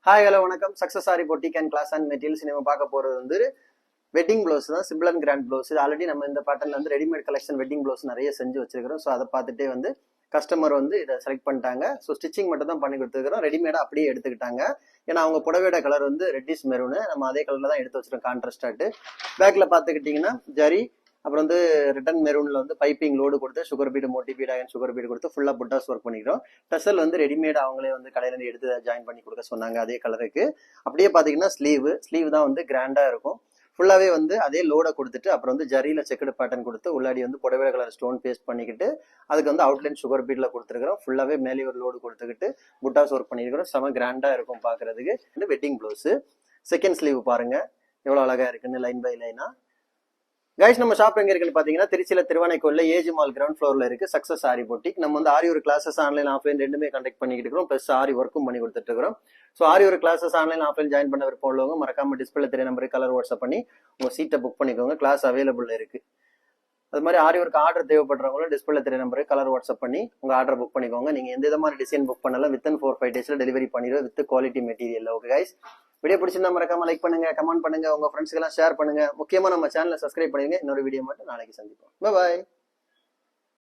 Hi hello வணக்கம். Success sari boutique and class and materials நம்ம பார்க்க போகிறது வந்து வெட்டிங் ப்ளவுஸ் தான். Simple and grand blouse. இது ஆல்ரெடி நம்ம இந்த பேட்டர்ல வந்து ரெடிமேட் கலெக்ஷன் வெட்டிங் ப்ளவுஸ் நிறைய செஞ்சு வச்சிருக்கிறோம். ஸோ அதை பார்த்துட்டே வந்து கஸ்டமர் வந்து இதை செலக்ட் பண்ணிட்டாங்க. ஸோ ஸ்டிச்சிங் மட்டும் தான் பண்ணி கொடுத்துருக்கிறோம். ரெடிமேடா அப்படியே எடுத்துக்கிட்டாங்க. ஏன்னா அவங்க புடவையோட கலர் வந்து ரெட்டிஷ் மெரூனு, நம்ம அதே கலர்ல தான் எடுத்து வச்சிருக்கோம் கான்ட்ராஸ்டாட்டு. பேக்ல பார்த்துக்கிட்டிங்கன்னா ஜரி, அப்புறம் வந்து ரிட்டன் மெரூன்ல வந்து பைப்பிங் லோடு கொடுத்து sugar bead, Moti beat, iron sugar bead கொடுத்து ஃபுல்லா புட்டாஸ் ஒர்க் பண்ணிக்கிறோம். டசல் வந்து ரெடிமேட் அவங்களே வந்து கடையில இருந்து எடுத்து ஜாயின் பண்ணி கொடுக்க சொன்னாங்க அதே கலருக்கு. அப்படியே பாத்தீங்கன்னா ஸ்லீவ் தான் வந்து கிராண்டா இருக்கும். ஃபுல்லாவே வந்து அதே லோடை கொடுத்துட்டு அப்புறம் வந்து ஜரியில செக்குடு பேட்டர்ன் கொடுத்து உள்ளாடி வந்து புடவை கலர் ஸ்டோன் பேஸ்ட் பண்ணிக்கிட்டு அதுக்கு வந்து அவுட்லைன் சுகர் பீட்ல கொடுத்துருக்கிறோம். ஃபுல்லாவே மேலே ஒரு லோடு கொடுத்துக்கிட்டு புட்டாஸ் ஒர்க் பண்ணிருக்கிறோம். செம கிராண்டா இருக்கும் பாக்குறதுக்கு. Wedding blouse. செகண்ட் ஸ்லீவ் பாருங்க எவ்வளவு அழகா இருக்குன்னு, லைன் பை லைனா. கைஸ், நம்ம ஷாப் எங்க இருக்குன்னு பாத்தீங்கன்னா திருச்சியில திருவானைக்கோல்ல ஏஜ் மால் கிரவுண்ட் ஃப்ளோர்ல இருக்கு சக்சஸ் சாரி பொட்டிக். நம்ம வந்து ஆரி ஒரு கிளாஸஸ் ஆன்லைன் ஆஃப்லைன் ரெண்டுமே கண்டக்ட் பண்ணிட்டு இருக்கோம். பிளஸ் ஆரி ஒர்க்கும் பண்ணி கொடுத்துட்டு இருக்கிறோம். ஸோ ஆரி ஒரு கிளாஸஸ் ஆன்லைன் ஆஃப்லைன் ஜாயின் பண்ண விருப்பம் உள்ளவங்க மறக்காம டிஸ்பிளே தெரிய நம்பருக்கு கலர் வாட்ஸ்அப் பண்ணி உங்க சீட்டை புக் பண்ணிக்கோங்க. கிளாஸ் அவைலபிள் இருக்கு. அது மாதிரி ஆரி ஒர்க் ஆர்டர் தேவைப்படுறவங்களும் டிஸ்பிளே தெரிய நம்பருக்கு கலர் வாட்ஸ்அப் பண்ணி உங்க ஆர்டர் புக் பண்ணிக்கோங்க. நீங்க எந்த விதமான டிசைன் புக் பண்ணலாம் வித்தின் 4-5 டேஸ்ல டெலிவரி பண்ணிடுவோம் with quality material. Okay guys, video பிடிச்சிருந்தா மறக்காம லைக் பண்ணுங்க, கமெண்ட் பண்ணுங்க, உங்க ஃப்ரெண்ட்ஸ்க்கு எல்லாம் ஷேர் பண்ணுங்க. முக்கியமா நம்ம சேனலை சப்ஸ்கிரைப் பண்ணுங்க. இன்னொரு வீடியோ மட்டும் நாளைக்கு சந்திப்போம். பாய்.